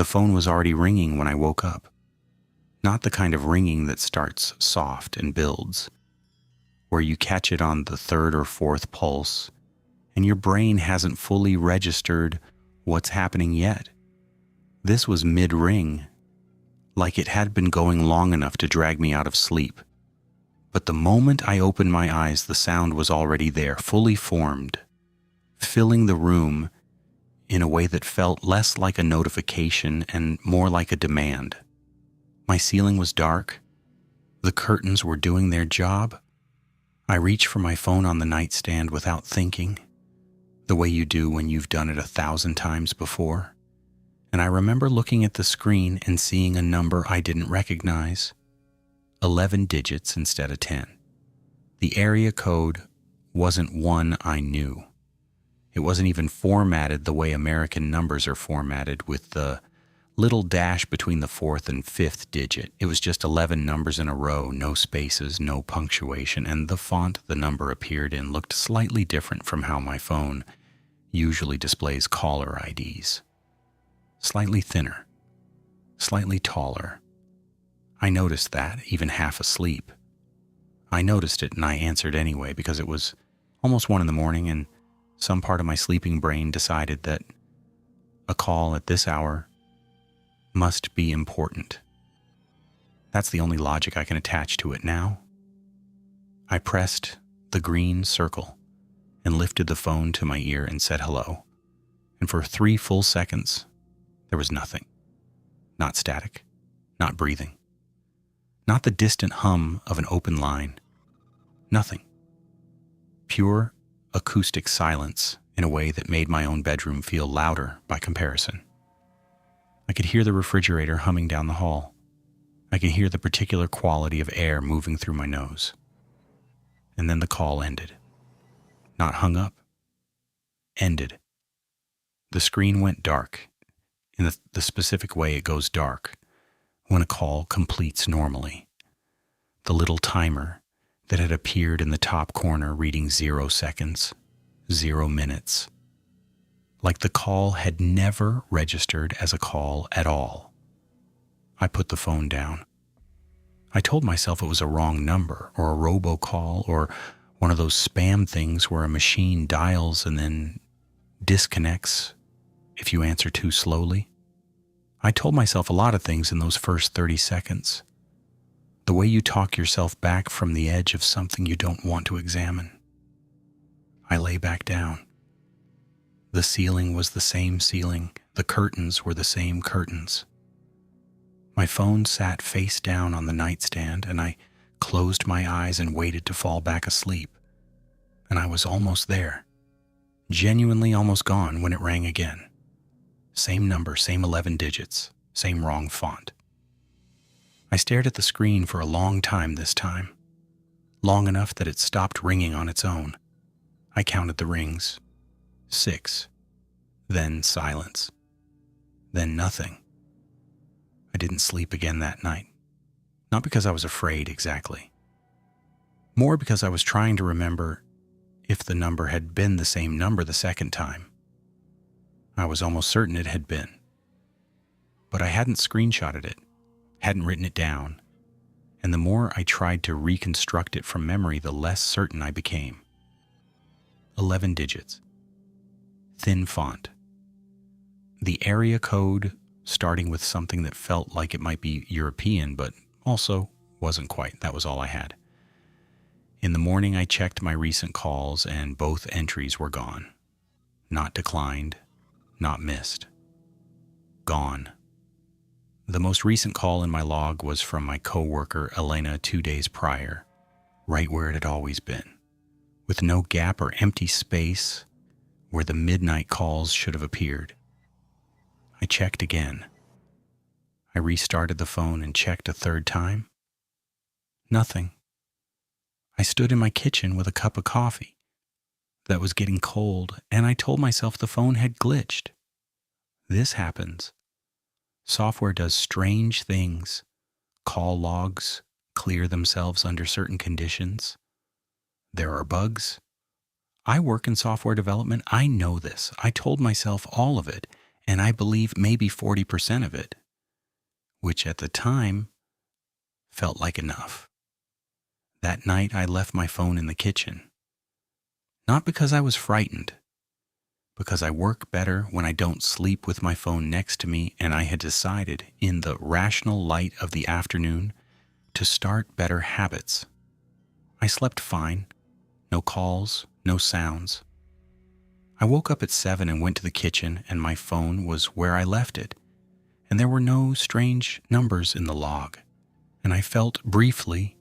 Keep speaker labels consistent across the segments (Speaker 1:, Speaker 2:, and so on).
Speaker 1: The phone was already ringing when I woke up. Not the kind of ringing that starts soft and builds, where you catch it on the third or fourth pulse, and your brain hasn't fully registered what's happening yet. This was mid-ring, like it had been going long enough to drag me out of sleep. But the moment I opened my eyes, the sound was already there, fully formed, filling the room in a way that felt less like a notification and more like a demand. My ceiling was dark. The curtains were doing their job. I reached for my phone on the nightstand without thinking, the way you do when you've done it 1,000 times before. And I remember looking at the screen and seeing a number I didn't recognize. 11 digits instead of 10. The area code wasn't one I knew. It wasn't even formatted the way American numbers are formatted, with the little dash between the fourth and fifth digit. It was just 11 numbers in a row, no spaces, no punctuation, and the font the number appeared in looked slightly different from how my phone usually displays caller IDs. Slightly thinner, slightly taller. I noticed that, even half asleep. I noticed it and I answered anyway because it was almost 1 a.m. and some part of my sleeping brain decided that a call at this hour must be important. That's the only logic I can attach to it now. I pressed the green circle and lifted the phone to my ear and said hello. And for 3 full seconds, there was nothing. Not static, not breathing, not the distant hum of an open line. Nothing. Pure acoustic silence in a way that made my own bedroom feel louder by comparison. I could hear the refrigerator humming down the hall. I could hear the particular quality of air moving through my nose. And then the call ended. Not hung up. Ended. The screen went dark, in the specific way it goes dark when a call completes normally. The little timer that had appeared in the top corner reading 0 seconds, 0 minutes. Like the call had never registered as a call at all. I put the phone down. I told myself it was a wrong number, or a robocall, or one of those spam things where a machine dials and then disconnects if you answer too slowly. I told myself a lot of things in those first 30 seconds. The way you talk yourself back from the edge of something you don't want to examine. I lay back down. The ceiling was the same ceiling. The curtains were the same curtains. My phone sat face down on the nightstand, and I closed my eyes and waited to fall back asleep. And I was almost there. Genuinely almost gone when it rang again. Same number, same 11 digits, same wrong font. I stared at the screen for a long time this time. Long enough that it stopped ringing on its own. I counted the rings. 6. Then silence. Then nothing. I didn't sleep again that night. Not because I was afraid exactly. More because I was trying to remember if the number had been the same number the second time. I was almost certain it had been. But I hadn't screenshotted it, hadn't written it down, and the more I tried to reconstruct it from memory, the less certain I became. 11 digits. Thin font. The area code starting with something that felt like it might be European, but also wasn't quite. That was all I had. In the morning, I checked my recent calls, and both entries were gone. Not declined, not missed. Gone. The most recent call in my log was from my coworker Elena 2 days prior, right where it had always been, with no gap or empty space where the midnight calls should have appeared. I checked again. I restarted the phone and checked a third time. Nothing. I stood in my kitchen with a cup of coffee that was getting cold, and I told myself the phone had glitched. This happens. Software does strange things. Call logs clear themselves under certain conditions. There are bugs. I work in software development. I know this. I told myself all of it, and I believe maybe 40% of it, which at the time felt like enough. That night I left my phone in the kitchen. Not because I was frightened, because I work better when I don't sleep with my phone next to me, and I had decided in the rational light of the afternoon to start better habits. I slept fine, no calls, no sounds. I woke up at 7 and went to the kitchen, and my phone was where I left it, and there were no strange numbers in the log, and I felt briefly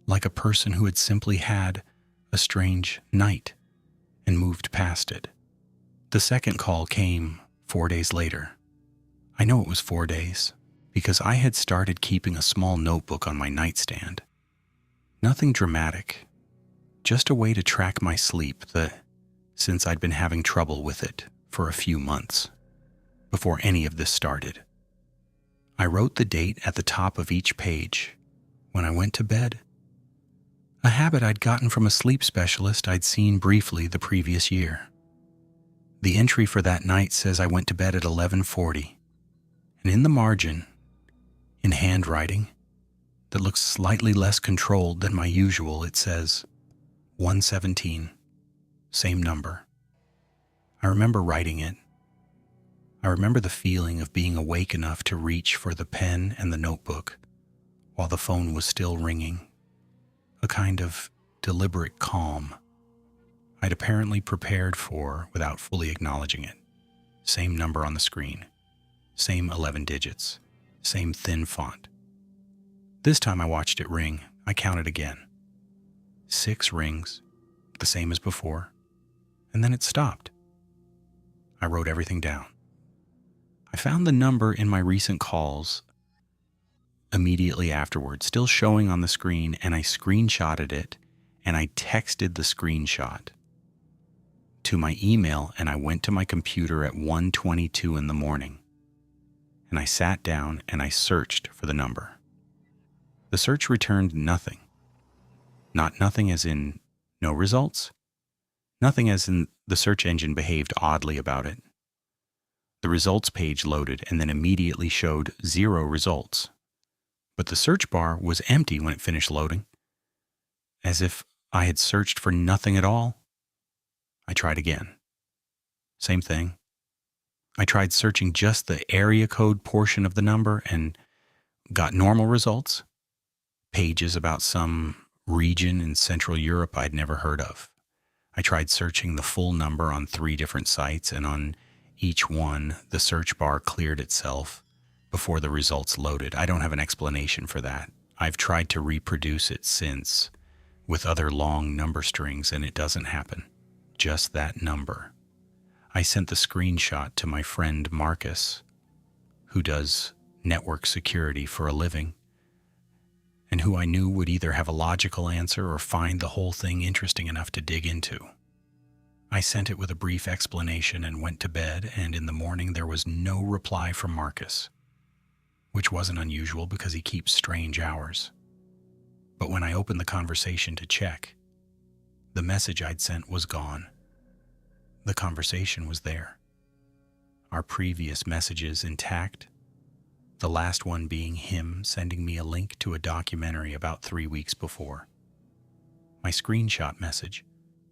Speaker 1: like a person who had simply had a strange night and moved past it. The second call came 4 days later. I know it was 4 days because I had started keeping a small notebook on my nightstand. Nothing dramatic, just a way to track my sleep since I'd been having trouble with it for a few months before any of this started. I wrote the date at the top of each page when I went to bed, a habit I'd gotten from a sleep specialist I'd seen briefly the previous year. The entry for that night says I went to bed at 11:40, and in the margin, in handwriting that looks slightly less controlled than my usual, it says 117, same number. I remember writing it. I remember the feeling of being awake enough to reach for the pen and the notebook while the phone was still ringing, a kind of deliberate calm I'd apparently prepared for without fully acknowledging it. Same number on the screen, same 11 digits, same thin font. This time I watched it ring. I counted again. 6 rings, the same as before, and then it stopped. I wrote everything down. I found the number in my recent calls immediately afterward, still showing on the screen, and I screenshotted it, and I texted the screenshot to my email, and I went to my computer at 1:22 in the morning, and I sat down and I searched for the number. The search returned nothing. Not nothing as in no results. Nothing as in the search engine behaved oddly about it. The results page loaded and then immediately showed 0 results. But the search bar was empty when it finished loading, as if I had searched for nothing at all. I tried again. Same thing. I tried searching just the area code portion of the number and got normal results. Pages about some region in Central Europe I'd never heard of. I tried searching the full number on 3 different sites, and on each one, the search bar cleared itself before the results loaded. I don't have an explanation for that. I've tried to reproduce it since with other long number strings, and it doesn't happen. Just that number. I sent the screenshot to my friend Marcus, who does network security for a living, and who I knew would either have a logical answer or find the whole thing interesting enough to dig into. I sent it with a brief explanation and went to bed, and in the morning there was no reply from Marcus, which wasn't unusual because he keeps strange hours. But when I opened the conversation to check, the message I'd sent was gone. The conversation was there. Our previous messages intact, the last one being him sending me a link to a documentary about 3 weeks before. My screenshot message,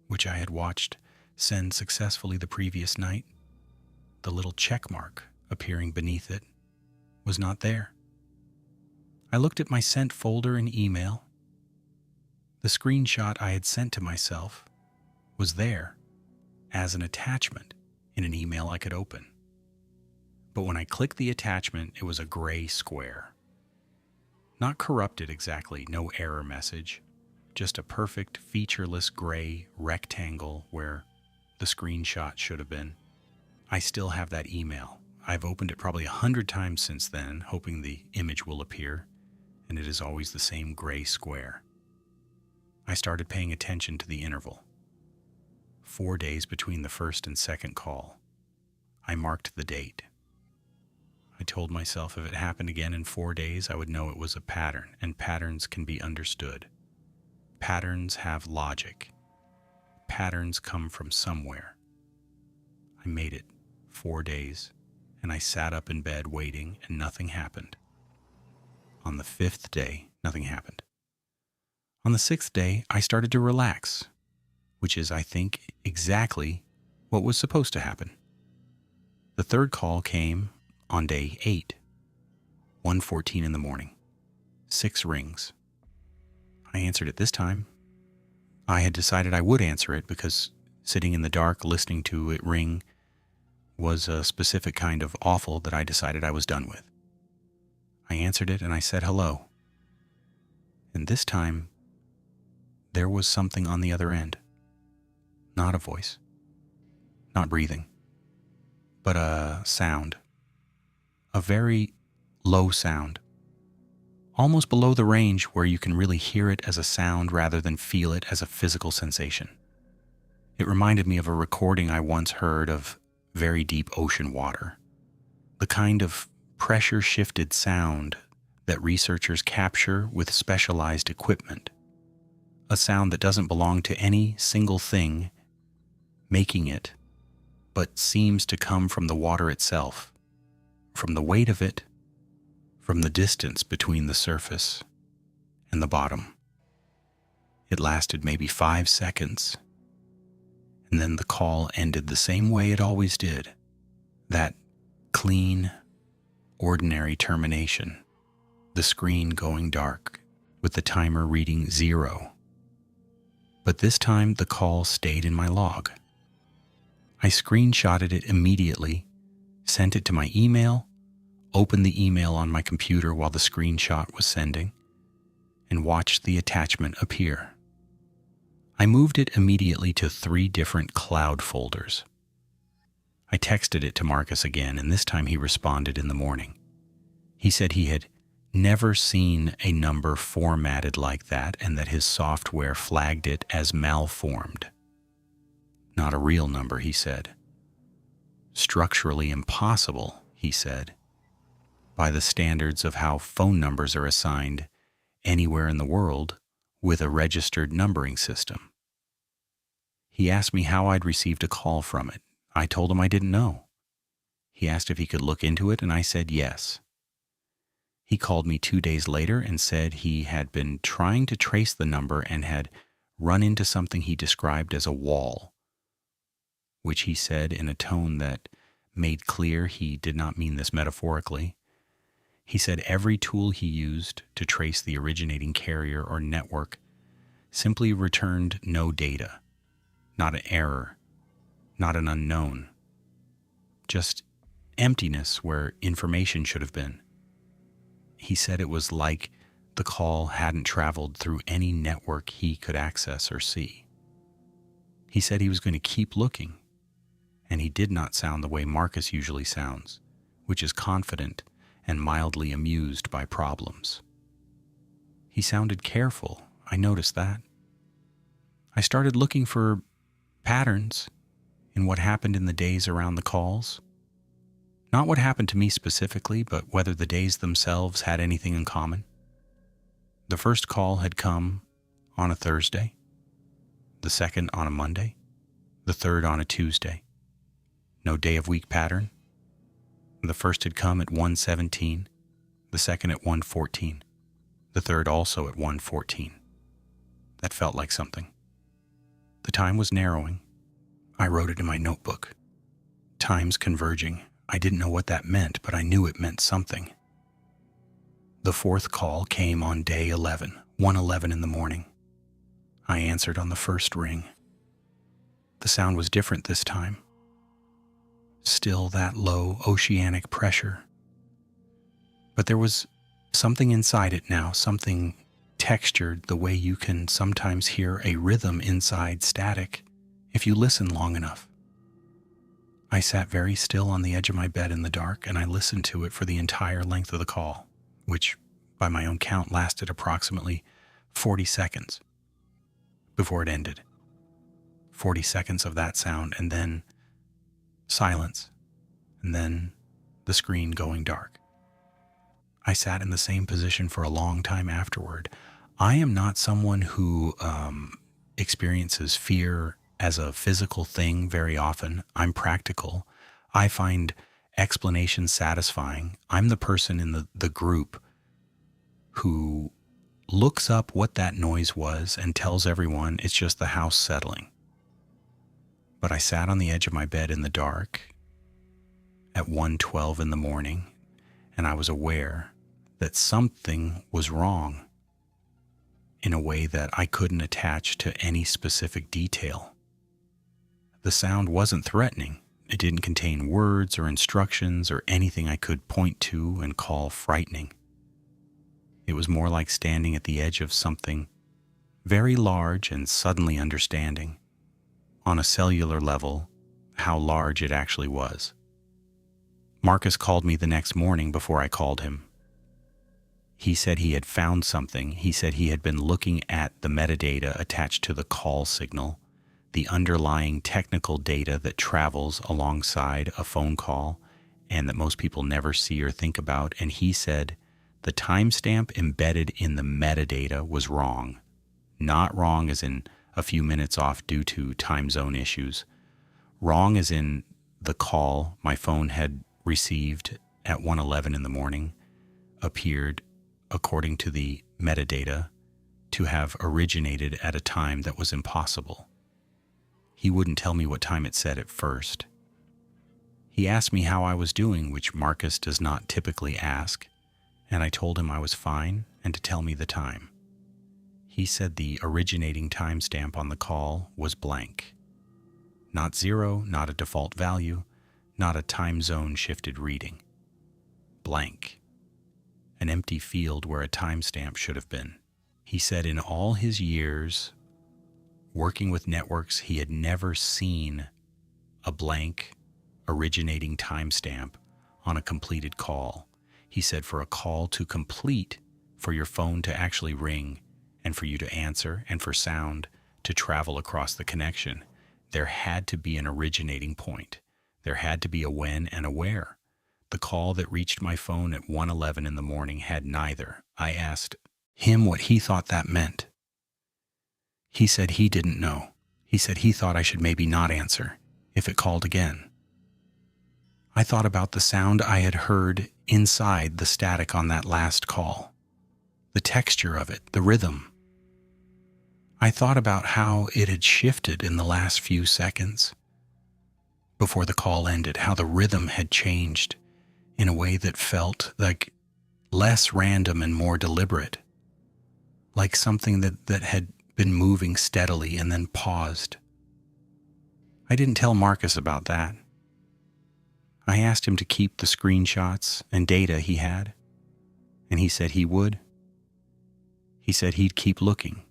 Speaker 1: which I had watched send successfully the previous night, the little check mark appearing beneath it, was not there. I looked at my sent folder in email. The screenshot I had sent to myself was there as an attachment in an email I could open. But when I clicked the attachment, it was a gray square. Not corrupted exactly, no error message, just a perfect featureless gray rectangle where the screenshot should have been. I still have that email. I've opened it probably 100 times since then, hoping the image will appear, and it is always the same gray square. I started paying attention to the interval. 4 days between the first and second call. I marked the date. I told myself if it happened again in 4 days, I would know it was a pattern, and patterns can be understood. Patterns have logic. Patterns come from somewhere. I made it. 4 days. and I sat up in bed waiting, and nothing happened. On the 5th day, nothing happened. On the 6th day, I started to relax, which is, I think, exactly what was supposed to happen. The third call came on day 8, 1:14 in the morning. 6 rings. I answered it this time. I had decided I would answer it because sitting in the dark listening to it ring was a specific kind of awful that I decided I was done with. I answered it and I said hello. And this time, there was something on the other end. Not a voice. Not breathing. But a sound. A very low sound. Almost below the range where you can really hear it as a sound rather than feel it as a physical sensation. It reminded me of a recording I once heard of very deep ocean water. The kind of pressure-shifted sound that researchers capture with specialized equipment. A sound that doesn't belong to any single thing making it, but seems to come from the water itself, from the weight of it, from the distance between the surface and the bottom. It lasted maybe 5 seconds, and then the call ended the same way it always did, that clean, ordinary termination, the screen going dark with the timer reading 0. But this time the call stayed in my log. I screenshotted it immediately, sent it to my email, opened the email on my computer while the screenshot was sending, and watched the attachment appear. I moved it immediately to 3 different cloud folders. I texted it to Marcus again, and this time he responded in the morning. He said he had never seen a number formatted like that and that his software flagged it as malformed. Not a real number, he said. Structurally impossible, he said, by the standards of how phone numbers are assigned anywhere in the world with a registered numbering system. He asked me how I'd received a call from it. I told him I didn't know. He asked if he could look into it, and I said yes. He called me 2 days later and said he had been trying to trace the number and had run into something he described as a wall, which he said in a tone that made clear he did not mean this metaphorically. He said every tool he used to trace the originating carrier or network simply returned no data, not an error, not an unknown, just emptiness where information should have been. He said it was like the call hadn't traveled through any network he could access or see. He said he was going to keep looking, and he did not sound the way Marcus usually sounds, which is confident and mildly amused by problems. He sounded careful. I noticed that. I started looking for patterns in what happened in the days around the calls. Not what happened to me specifically, but whether the days themselves had anything in common. The first call had come on a Thursday, the second on a Monday, the third on a Tuesday. No day of week pattern. The first had come at 1:17, the second at 1:14, the third also at 1:14. That felt like something. The time was narrowing. I wrote it in my notebook. Times converging. I didn't know what that meant, but I knew it meant something. The fourth call came on day 11, 1:11 in the morning. I answered on the first ring. The sound was different this time. Still that low oceanic pressure. But there was something inside it now, something textured the way you can sometimes hear a rhythm inside static if you listen long enough. I sat very still on the edge of my bed in the dark, and I listened to it for the entire length of the call, which, by my own count, lasted approximately 40 seconds before it ended. 40 seconds of that sound, and then silence, and then the screen going dark. I sat in the same position for a long time afterward. I am not someone who experiences fear as a physical thing very often. I'm practical. I find explanation satisfying. I'm the person in the group who looks up what that noise was and tells everyone it's just the house settling. But I sat on the edge of my bed in the dark at 1:12 in the morning, and I was aware that something was wrong in a way that I couldn't attach to any specific detail. The sound wasn't threatening. It didn't contain words or instructions or anything I could point to and call frightening. It was more like standing at the edge of something very large and suddenly understanding, on a cellular level, how large it actually was. Marcus called me the next morning before I called him. He said he had found something. He said he had been looking at the metadata attached to the call signal, the underlying technical data that travels alongside a phone call and that most people never see or think about. And he said the timestamp embedded in the metadata was wrong. Not wrong as in a few minutes off due to time zone issues. Wrong as in the call my phone had received at 1:11 in the morning appeared, according to the metadata, to have originated at a time that was impossible. He wouldn't tell me what time it said at first. He asked me how I was doing, which Marcus does not typically ask, and I told him I was fine and to tell me the time. He said the originating timestamp on the call was blank. Not 0, not a default value, not a time zone shifted reading. Blank. An empty field where a timestamp should have been. He said in all his years working with networks, he had never seen a blank originating timestamp on a completed call. He said for a call to complete, for your phone to actually ring and for you to answer and for sound to travel across the connection, there had to be an originating point. There had to be a when and a where. The call that reached my phone at 1:11 in the morning had neither. I asked him what he thought that meant. He said he didn't know. He said he thought I should maybe not answer if it called again. I thought about the sound I had heard inside the static on that last call, the texture of it, the rhythm. I thought about how it had shifted in the last few seconds before the call ended, how the rhythm had changed in a way that felt like less random and more deliberate, like something that had been moving steadily and then paused. I didn't tell Marcus about that. I asked him to keep the screenshots and data he had, and he said he would. He said he'd keep looking.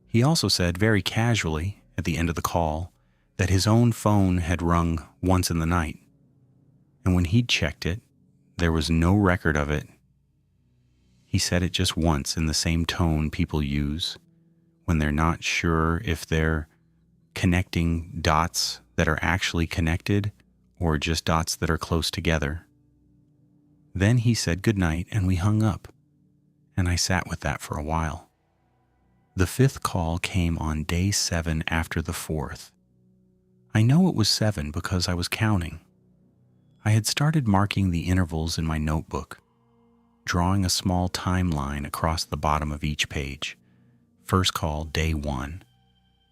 Speaker 1: He also said very casually at the end of the call that his own phone had rung once in the night, and when he'd checked it, there was no record of it. He said it just once in the same tone people use when they're not sure if they're connecting dots that are actually connected or just dots that are close together. Then he said goodnight and we hung up, and I sat with that for a while. The 5th call came on day 7 after the 4th. I know it was 7 because I was counting. I had started marking the intervals in my notebook, drawing a small timeline across the bottom of each page. First call, day 1.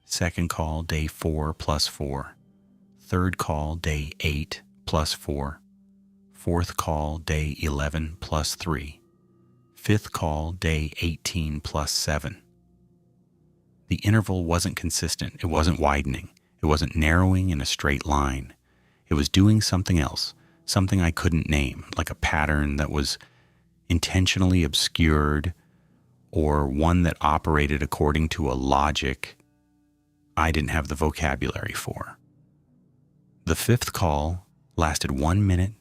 Speaker 1: Second call, day 4 plus 4. Third call, day 8 plus 4. Fourth call, day 11 plus 3. Fifth call, day 18 plus 7. The interval wasn't consistent. It wasn't widening. It wasn't narrowing in a straight line. It was doing something else, something I couldn't name, like a pattern that was intentionally obscured or one that operated according to a logic I didn't have the vocabulary for. The 5th call lasted 1 minute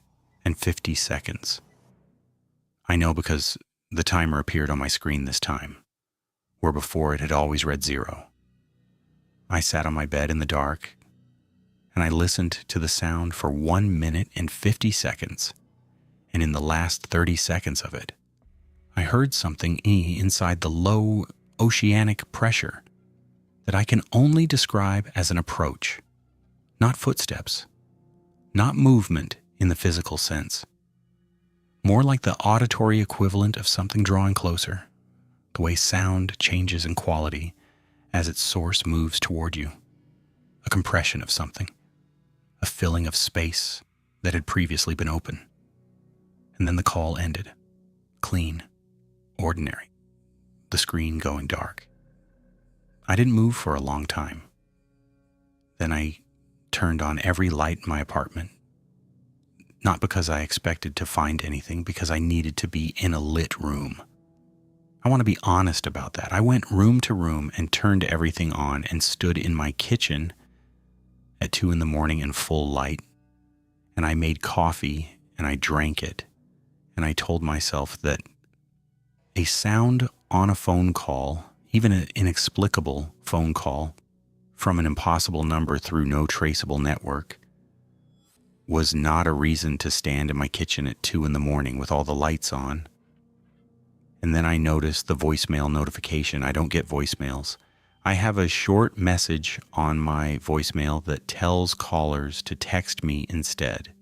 Speaker 1: and 50 seconds. I know because the timer appeared on my screen this time, where before it had always read 0. I sat on my bed in the dark, and I listened to the sound for 1 minute and 50 seconds, and in the last 30 seconds of it, I heard something inside the low oceanic pressure that I can only describe as an approach, not footsteps, not movement in the physical sense. More like the auditory equivalent of something drawing closer, the way sound changes in quality as its source moves toward you. A compression of something, a filling of space that had previously been open. And then the call ended, clean, ordinary, the screen going dark. I didn't move for a long time. Then I turned on every light in my apartment, not because I expected to find anything, because I needed to be in a lit room. I want to be honest about that. I went room to room and turned everything on and stood in my kitchen at 2 a.m. in full light, and I made coffee and I drank it, and I told myself that a sound on a phone call, even an inexplicable phone call from an impossible number through no traceable network, was not a reason to stand in my kitchen at 2 a.m. with all the lights on. And then I noticed the voicemail notification. I don't get voicemails. I have a short message on my voicemail that tells callers to text me instead.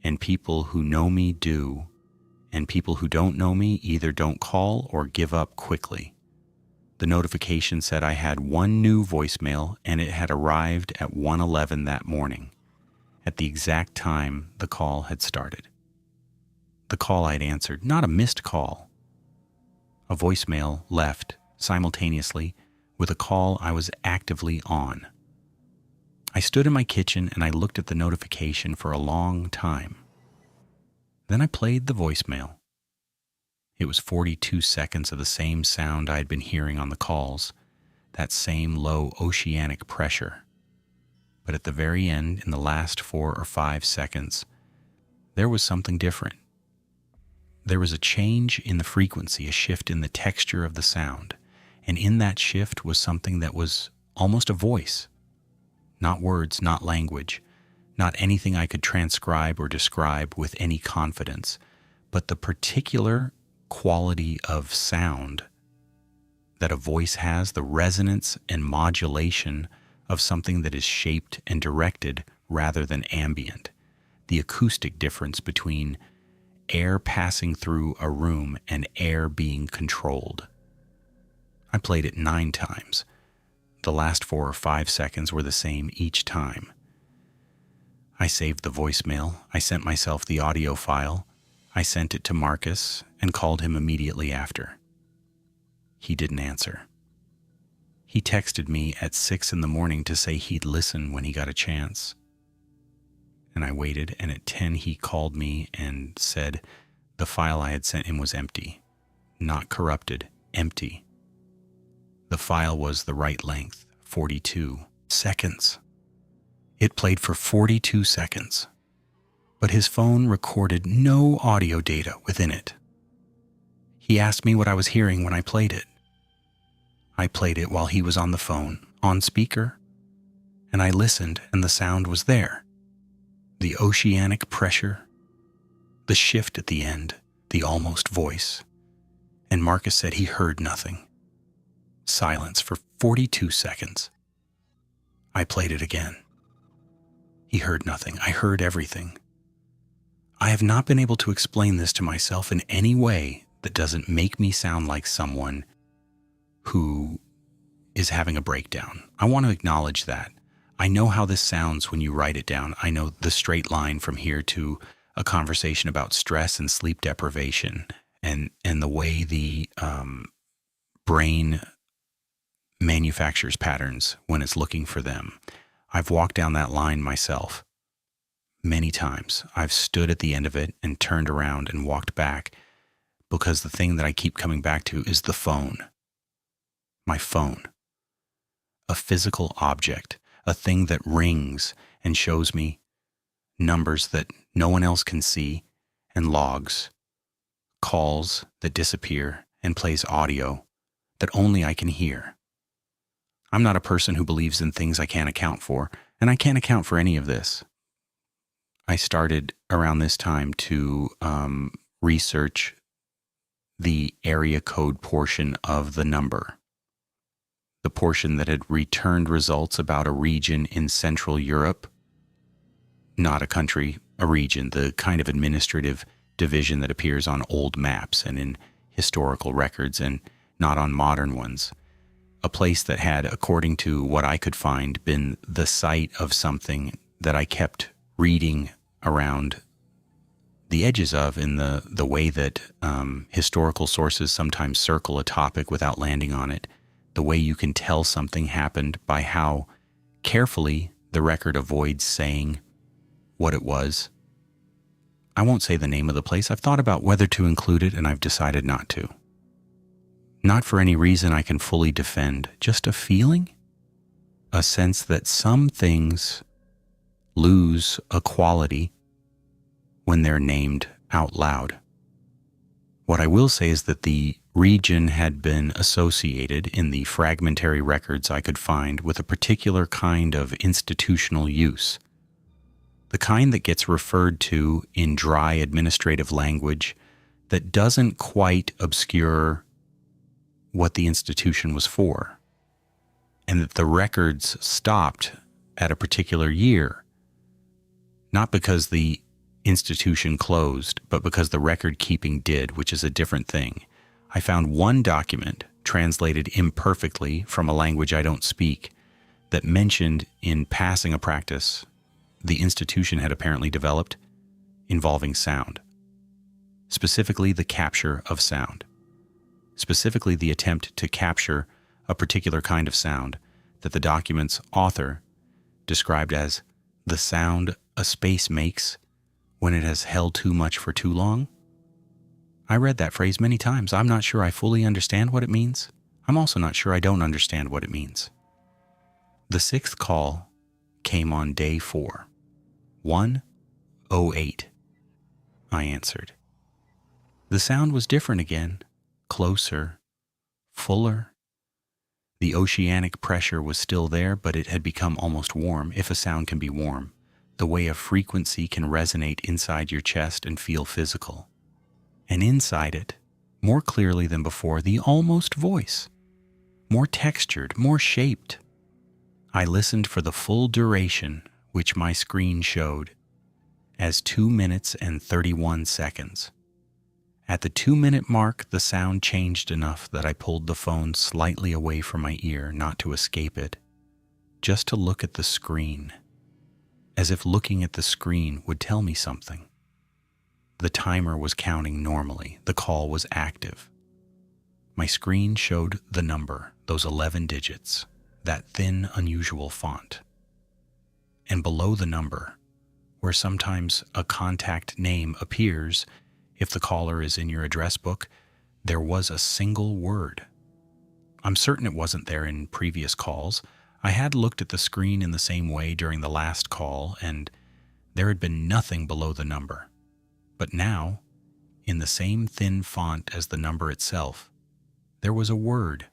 Speaker 1: And people who know me do, and people who don't know me either don't call or give up quickly. The notification said I had one new voicemail, and it had arrived at 1:11 that morning, at the exact time the call had started. The call I'd answered, not a missed call. A voicemail left simultaneously with a call I was actively on. I stood in my kitchen and I looked at the notification for a long time. Then I played the voicemail. It was 42 seconds of the same sound I'd been hearing on the calls, that same low oceanic pressure. But at the very end, in the last 4 or 5 seconds, there was something different. There was a change in the frequency, a shift in the texture of the sound, and in that shift was something that was almost a voice. Not words, not language, not anything I could transcribe or describe with any confidence, but the particular quality of sound that a voice has, the resonance and modulation of something that is shaped and directed rather than ambient, the acoustic difference between air passing through a room and air being controlled. I played it 9 times. The last 4 or 5 seconds were the same each time. I saved the voicemail. I sent myself the audio file. I sent it to Marcus and called him immediately after. He didn't answer. He texted me at 6 a.m. to say he'd listen when he got a chance. And I waited, and at 10 he called me and said the file I had sent him was empty. Not corrupted, empty. The file was the right length, 42 seconds. It played for 42 seconds, but his phone recorded no audio data within it. He asked me what I was hearing when I played it. I played it while he was on the phone, on speaker, and I listened, and the sound was there. The oceanic pressure, the shift at the end, the almost voice. And Marcus said he heard nothing. Silence for 42 seconds. I played it again. He heard nothing. I heard everything. I have not been able to explain this to myself in any way that doesn't make me sound like someone who is having a breakdown. I want to acknowledge that. I know how this sounds when you write it down. I know the straight line from here to a conversation about stress and sleep deprivation and the way the brain manufactures patterns when it's looking for them. I've walked down that line myself many times. I've stood at the end of it and turned around and walked back because the thing that I keep coming back to is the phone. My phone. A physical object. A thing that rings and shows me numbers that no one else can see and logs, calls that disappear and plays audio that only I can hear. I'm not a person who believes in things I can't account for, and I can't account for any of this. I started around this time to research the area code portion of the number. The portion that had returned results about a region in Central Europe, not a country a region, the kind of administrative division that appears on old maps and in historical records and not on modern ones. A place that had, according to what I could find, been the site of something that I kept reading around the edges of in the way that historical sources sometimes circle a topic without landing on it, the way you can tell something happened by how carefully the record avoids saying what it was. I won't say the name of the place. I've thought about whether to include it, and I've decided not to. Not for any reason I can fully defend, just a feeling, a sense that some things lose a quality when they're named out loud. What I will say is that the region had been associated in the fragmentary records I could find with a particular kind of institutional use, the kind that gets referred to in dry administrative language that doesn't quite obscure what the institution was for, and that the records stopped at a particular year, not because the institution closed, but because the record keeping did, which is a different thing. I found one document translated imperfectly from a language I don't speak that mentioned in passing a practice the institution had apparently developed involving sound, specifically the capture of sound, specifically the attempt to capture a particular kind of sound that the document's author described as the sound a space makes when it has held too much for too long. I read that phrase many times. I'm not sure I fully understand what it means. I'm also not sure I don't understand what it means. The sixth call came on day 4, 1:08. I answered. The sound was different again, closer, fuller. The oceanic pressure was still there, but it had become almost warm, if a sound can be warm, the way a frequency can resonate inside your chest and feel physical. And inside it, more clearly than before, the almost voice, more textured, more shaped. I listened for the full duration, which my screen showed, as 2 minutes and 31 seconds. At the 2-minute mark, the sound changed enough that I pulled the phone slightly away from my ear, not to escape it, just to look at the screen, as if looking at the screen would tell me something. The timer was counting normally. The call was active. My screen showed the number, those 11 digits, that thin, unusual font. And below the number, where sometimes a contact name appears if the caller is in your address book, there was a single word. I'm certain it wasn't there in previous calls. I had looked at the screen in the same way during the last call, and there had been nothing below the number. But now, in the same thin font as the number itself, there was a word.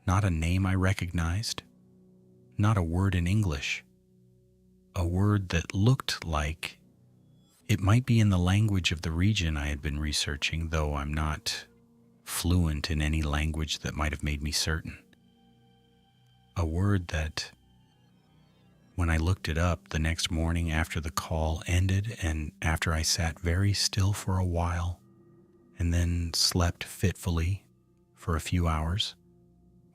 Speaker 1: Not a name I recognized, not a word in English. A word that looked like it might be in the language of the region I had been researching, though I'm not fluent in any language that might have made me certain. A word that, when I looked it up the next morning after the call ended and after I sat very still for a while and then slept fitfully for a few hours,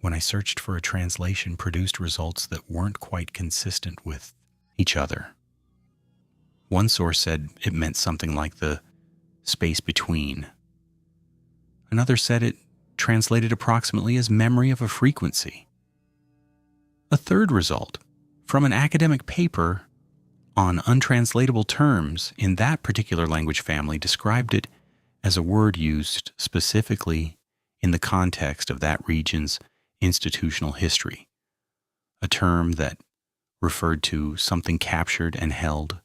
Speaker 1: when I searched for a translation, produced results that weren't quite consistent with each other. One source said it meant something like the space between. Another said it translated approximately as memory of a frequency. A third result, from an academic paper on untranslatable terms in that particular language family, described it as a word used specifically in the context of that region's institutional history, a term that referred to something captured and held,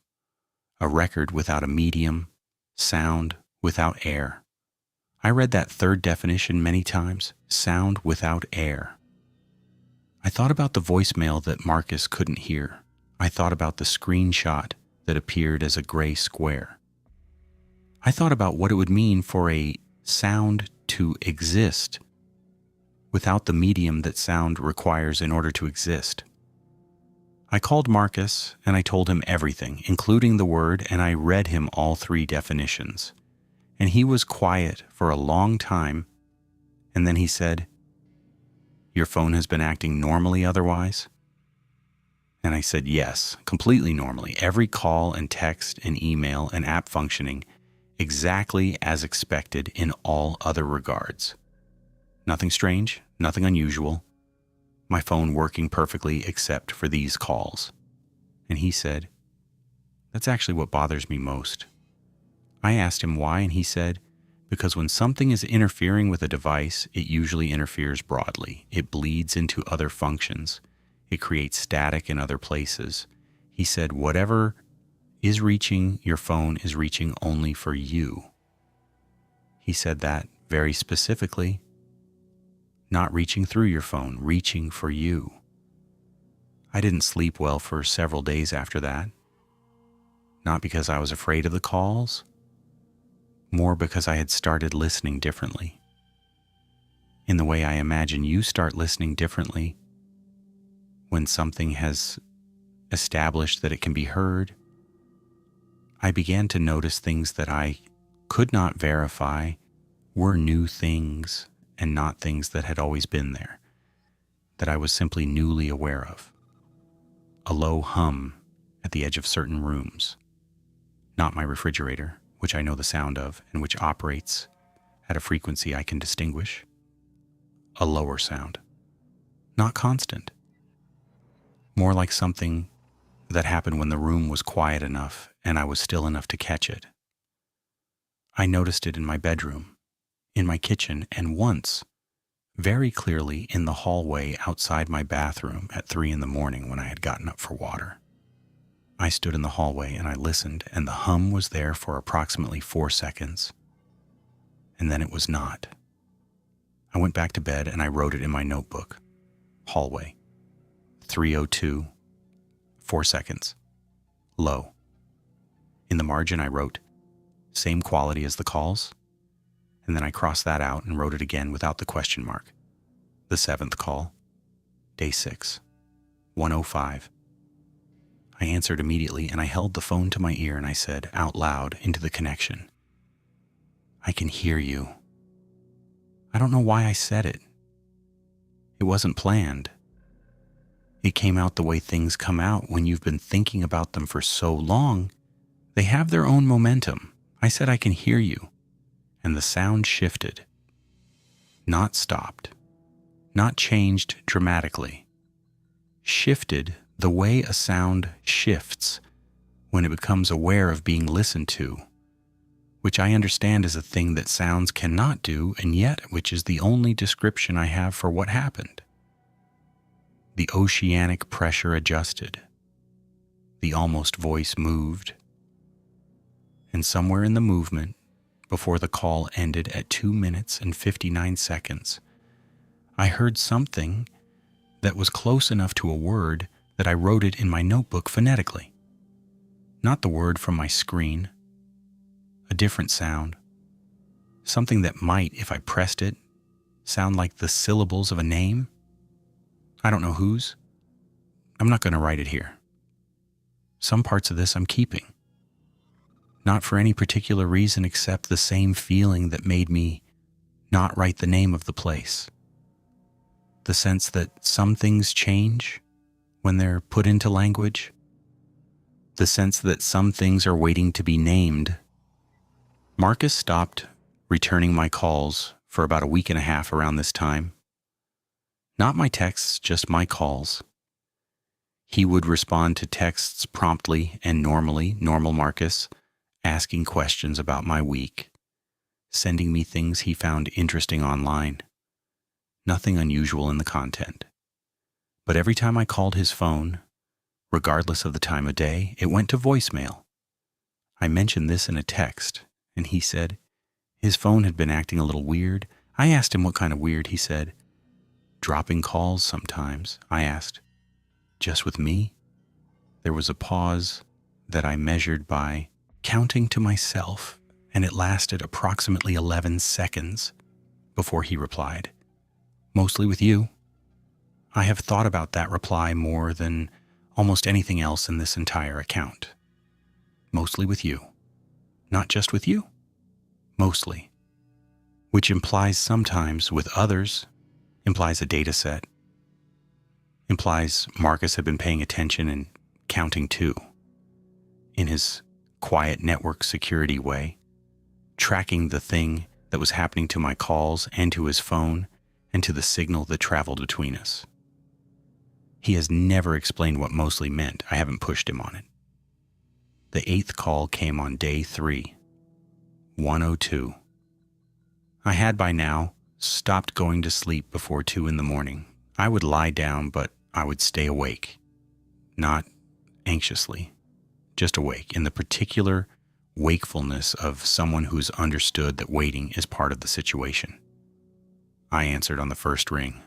Speaker 1: a record without a medium, sound without air. I read that third definition many times, sound without air. I thought about the voicemail that Marcus couldn't hear. I thought about the screenshot that appeared as a gray square. I thought about what it would mean for a sound to exist without the medium that sound requires in order to exist. I called Marcus and I told him everything, including the word, and I read him all 3 definitions. And he was quiet for a long time, and then he said, "Your phone has been acting normally otherwise?" And I said, "Yes, completely normally. Every call and text and email and app functioning exactly as expected in all other regards. Nothing strange, nothing unusual. My phone working perfectly except for these calls." And he said, "That's actually what bothers me most." I asked him why, and he said, "Because when something is interfering with a device, it usually interferes broadly. It bleeds into other functions. It creates static in other places." He said, "Whatever is reaching your phone is reaching only for you." He said that very specifically. Not reaching through your phone, reaching for you. I didn't sleep well for several days after that. Not because I was afraid of the calls, more because I had started listening differently. In the way I imagine you start listening differently when something has established that it can be heard. I began to notice things that I could not verify were new things and not things that had always been there, that I was simply newly aware of. A low hum at the edge of certain rooms, not my refrigerator, which I know the sound of and which operates at a frequency I can distinguish. A lower sound, not constant, more like something that happened when the room was quiet enough and I was still enough to catch it. I noticed it in my bedroom, in my kitchen, and once, very clearly in the hallway outside my bathroom at 3 a.m. when I had gotten up for water. I stood in the hallway and I listened, and the hum was there for approximately 4 seconds. And then it was not. I went back to bed and I wrote it in my notebook. Hallway. 3:02. 4 seconds. Low. In the margin I wrote, same quality as the calls, and then I crossed that out and wrote it again without the question mark. The 7th call. Day 6. 1:05. I answered immediately and I held the phone to my ear and I said out loud into the connection, "I can hear you." I don't know why I said it. It wasn't planned. It came out the way things come out when you've been thinking about them for so long. They have their own momentum. I said, "I can hear you." And the sound shifted. Not stopped. Not changed dramatically. Shifted the way a sound shifts when it becomes aware of being listened to, which I understand is a thing that sounds cannot do, and yet which is the only description I have for what happened. The oceanic pressure adjusted. The almost voice moved. And somewhere in the movement, before the call ended at 2 minutes and 59 seconds, I heard something that was close enough to a word that I wrote it in my notebook phonetically. Not the word from my screen, a different sound, something that might, if I pressed it, sound like the syllables of a name. I don't know whose. I'm not going to write it here. Some parts of this I'm keeping. Not for any particular reason except the same feeling that made me not write the name of the place. The sense that some things change when they're put into language. The sense that some things are waiting to be named. Marcus stopped returning my calls for about a week and a half around this time. Not my texts, just my calls. He would respond to texts promptly and normally, normal Marcus, asking questions about my week, sending me things he found interesting online. Nothing unusual in the content. But every time I called his phone, regardless of the time of day, it went to voicemail. I mentioned this in a text, and he said his phone had been acting a little weird. I asked him what kind of weird. He said, "Dropping calls sometimes." I asked, "Just with me?" There was a pause that I measured by counting to myself, and it lasted approximately 11 seconds before he replied, "Mostly with you." I have thought about that reply more than almost anything else in this entire account. Mostly with you. Not just with you. Mostly. Which implies sometimes with others, implies a data set, implies Marcus had been paying attention and counting too, in his quiet network security way, tracking the thing that was happening to my calls and to his phone and to the signal that traveled between us. He has never explained what mostly meant. I haven't pushed him on it. The 8th call came on day 3, 1:02. I had by now stopped going to sleep before 2 in the morning. I would lie down, but I would stay awake. Not anxiously, just awake, in the particular wakefulness of someone who's understood that waiting is part of the situation. I answered on the first ring.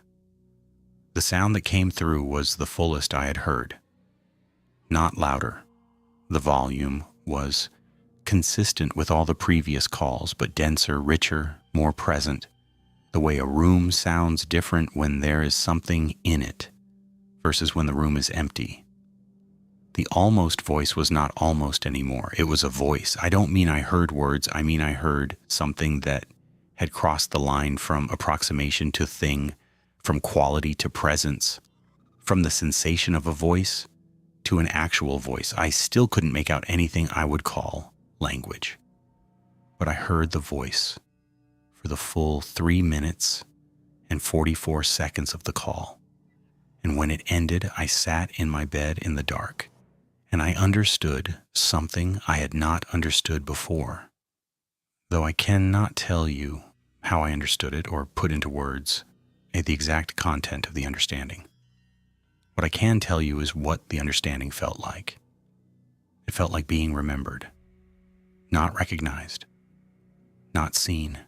Speaker 1: The sound that came through was the fullest I had heard. Not louder. The volume was consistent with all the previous calls, but denser, richer, more present, the way a room sounds different when there is something in it versus when the room is empty. The almost voice was not almost anymore. It was a voice. I don't mean I heard words. I mean I heard something that had crossed the line from approximation to thing, from quality to presence, from the sensation of a voice to an actual voice. I still couldn't make out anything I would call language. But I heard the voice for the full 3 minutes and 44 seconds of the call. And when it ended, I sat in my bed in the dark, and I understood something I had not understood before. Though I cannot tell you how I understood it or put into words the exact content of the understanding. What I can tell you is what the understanding felt like. It felt like being remembered, not recognized, not seen,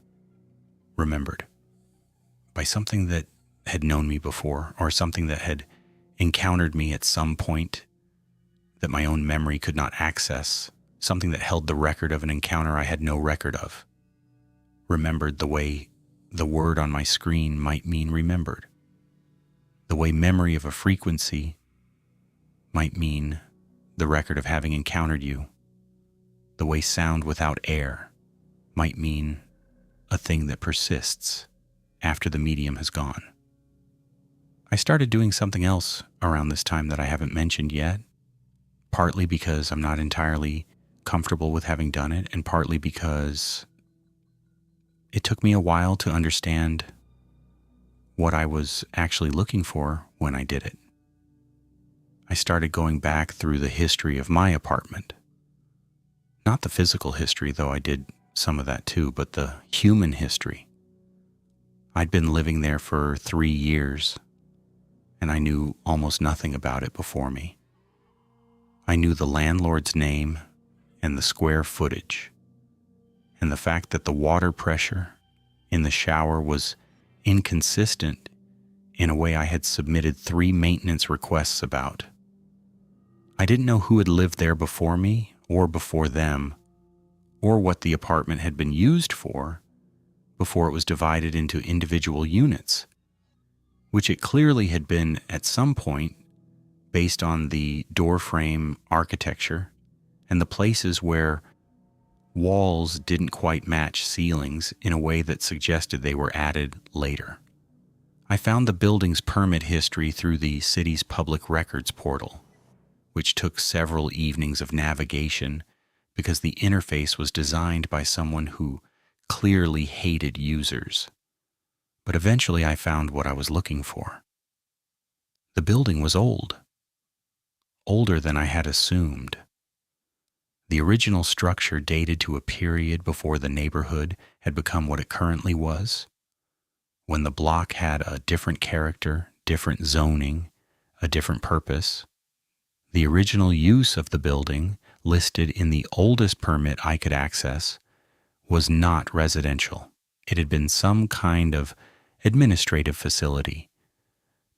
Speaker 1: remembered by something that had known me before, or something that had encountered me at some point that my own memory could not access, something that held the record of an encounter I had no record of. Remembered the way the word on my screen might mean remembered. The way memory of a frequency might mean the record of having encountered you. The way sound without air might mean a thing that persists after the medium has gone. I started doing something else around this time that I haven't mentioned yet, partly because I'm not entirely comfortable with having done it, and partly because it took me a while to understand what I was actually looking for when I did it. I started going back through the history of my apartment. Not the physical history, though I did some of that too, but the human history. I'd been living there for 3 years, and I knew almost nothing about it before me. I knew the landlord's name and the square footage, and the fact that the water pressure in the shower was inconsistent in a way I had submitted 3 maintenance requests about. I didn't know who had lived there before me or before them, or what the apartment had been used for before it was divided into individual units, which it clearly had been at some point based on the doorframe architecture and the places where walls didn't quite match ceilings in a way that suggested they were added later. I found the building's permit history through the city's public records portal, which took several evenings of navigation because the interface was designed by someone who clearly hated users. But eventually I found what I was looking for. The building was old. Older than I had assumed. The original structure dated to a period before the neighborhood had become what it currently was, when the block had a different character, different zoning, a different purpose. The original use of the building, listed in the oldest permit I could access, was not residential. It had been some kind of administrative facility.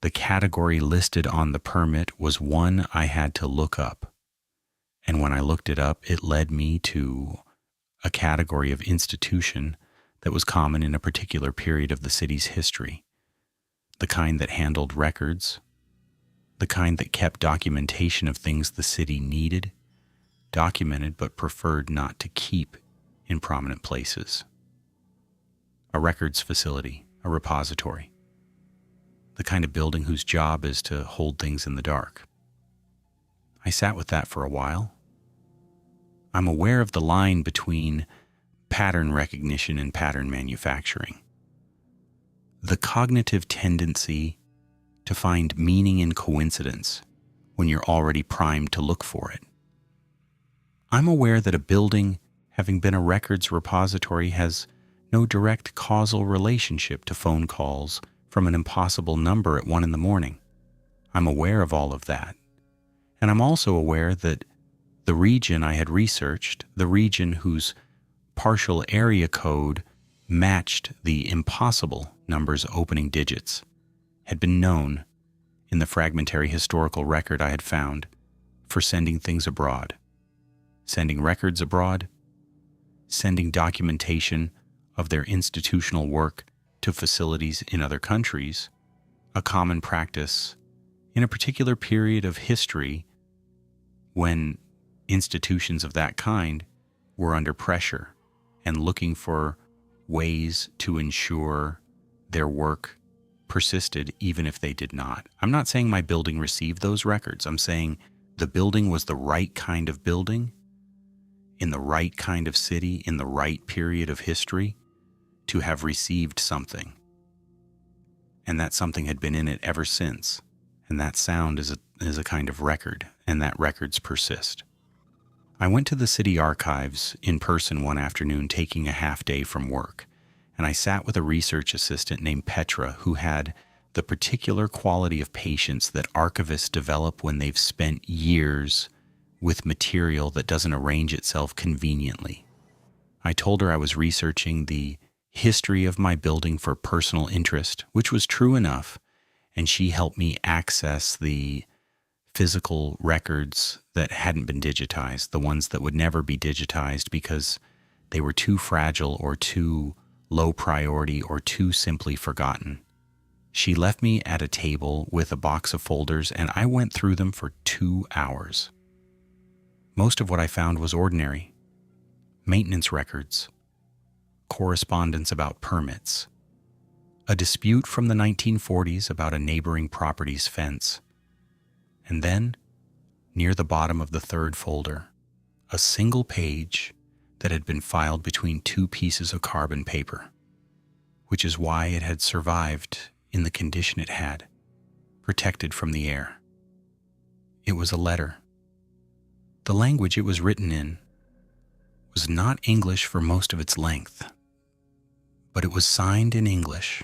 Speaker 1: The category listed on the permit was one I had to look up. And when I looked it up, it led me to a category of institution that was common in a particular period of the city's history. The kind that handled records, the the kind that kept documentation of things the city needed, documented but preferred not to keep in prominent places. A records facility, a repository, the kind of building whose job is to hold things in the dark. I sat with that for a while. I'm aware of the line between pattern recognition and pattern manufacturing. The cognitive tendency to find meaning in coincidence when you're already primed to look for it. I'm aware that a building, having been a records repository, has no direct causal relationship to phone calls from an impossible number at 1 a.m. I'm aware of all of that. And I'm also aware that the region I had researched, the region whose partial area code matched the impossible number's opening digits, had been known in the fragmentary historical record I had found for sending things abroad, sending records abroad, sending documentation of their institutional work to facilities in other countries, a common practice in a particular period of history when institutions of that kind were under pressure and looking for ways to ensure their work persisted even if they did not. I'm not saying my building received those records. I'm saying the building was the right kind of building in the right kind of city in the right period of history to have received something. And that something had been in it ever since. And that sound is a kind of record, and that records persist. I went to the city archives in person one afternoon, taking a half day from work, and I sat with a research assistant named Petra who had the particular quality of patience that archivists develop when they've spent years with material that doesn't arrange itself conveniently. I told her I was researching the history of my building for personal interest, which was true enough, and she helped me access the physical records that hadn't been digitized, the ones that would never be digitized because they were too fragile or too low priority or too simply forgotten. She left me at a table with a box of folders, and I went through them for 2 hours. Most of what I found was ordinary. Maintenance records, correspondence about permits, a dispute from the 1940s about a neighboring property's fence, and then, near the bottom of the third folder, a single page that had been filed between 2 pieces of carbon paper, which is why it had survived in the condition it had, protected from the air. It was a letter. The language it was written in was not English for most of its length, but it was signed in English,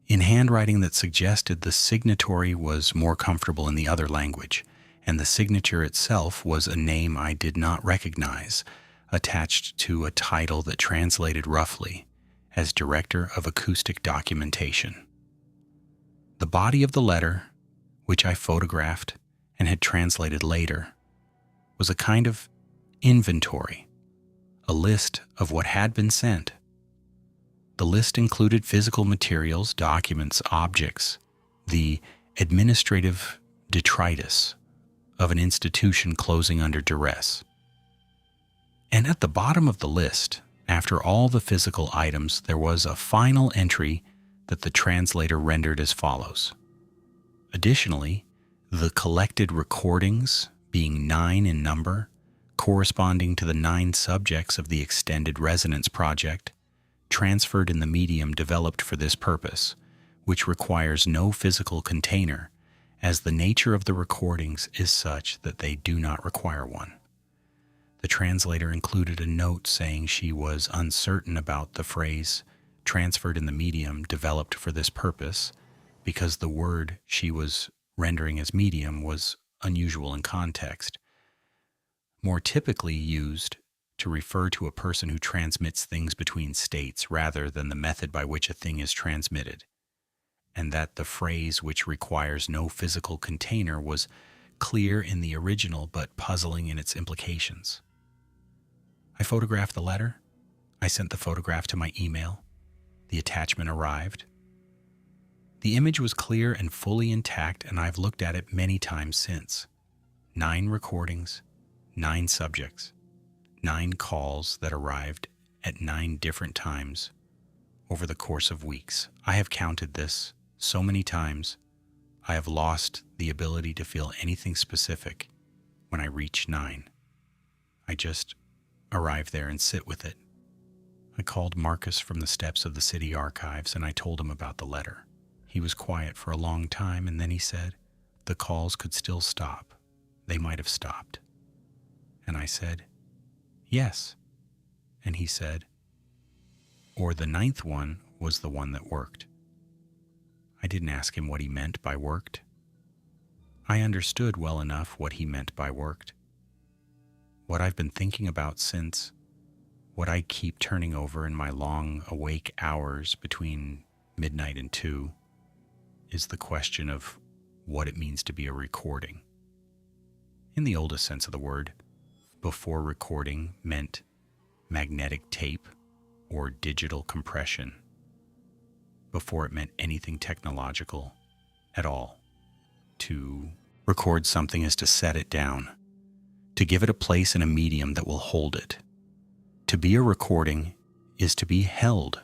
Speaker 1: in handwriting that suggested the signatory was more comfortable in the other language, and the signature itself was a name I did not recognize, attached to a title that translated roughly as Director of Acoustic Documentation. The body of the letter, which I photographed and had translated later, was a kind of inventory, a list of what had been sent. The list included physical materials, documents, objects, the administrative detritus of an institution closing under duress. And at the bottom of the list, after all the physical items, there was a final entry that the translator rendered as follows. Additionally, the collected recordings, being 9 in number, corresponding to the 9 subjects of the Extended Resonance Project, transferred in the medium developed for this purpose, which requires no physical container, as the nature of the recordings is such that they do not require one. The translator included a note saying she was uncertain about the phrase transferred in the medium developed for this purpose because the word she was rendering as medium was unusual in context, more typically used to refer to a person who transmits things between states rather than the method by which a thing is transmitted, and that the phrase which requires no physical container was clear in the original but puzzling in its implications. I photographed the letter. I sent the photograph to my email. The attachment arrived. The image was clear and fully intact, and I've looked at it many times since. 9 recordings, 9 subjects, 9 calls that arrived at 9 different times over the course of weeks. I have counted this so many times, I have lost the ability to feel anything specific when I reach 9. I just arrive there and sit with it. I called Marcus from the steps of the city archives and I told him about the letter. He was quiet for a long time and then he said, the calls could still stop. They might have stopped. And I said, yes. And he said, or the 9th one was the one that worked. I didn't ask him what he meant by worked. I understood well enough what he meant by worked. What I've been thinking about since, what I keep turning over in my long awake hours between midnight and 2, is the question of what it means to be a recording. In the oldest sense of the word, before recording meant magnetic tape or digital compression, before it meant anything technological at all. To record something is to set it down, to give it a place in a medium that will hold it. To be a recording is to be held,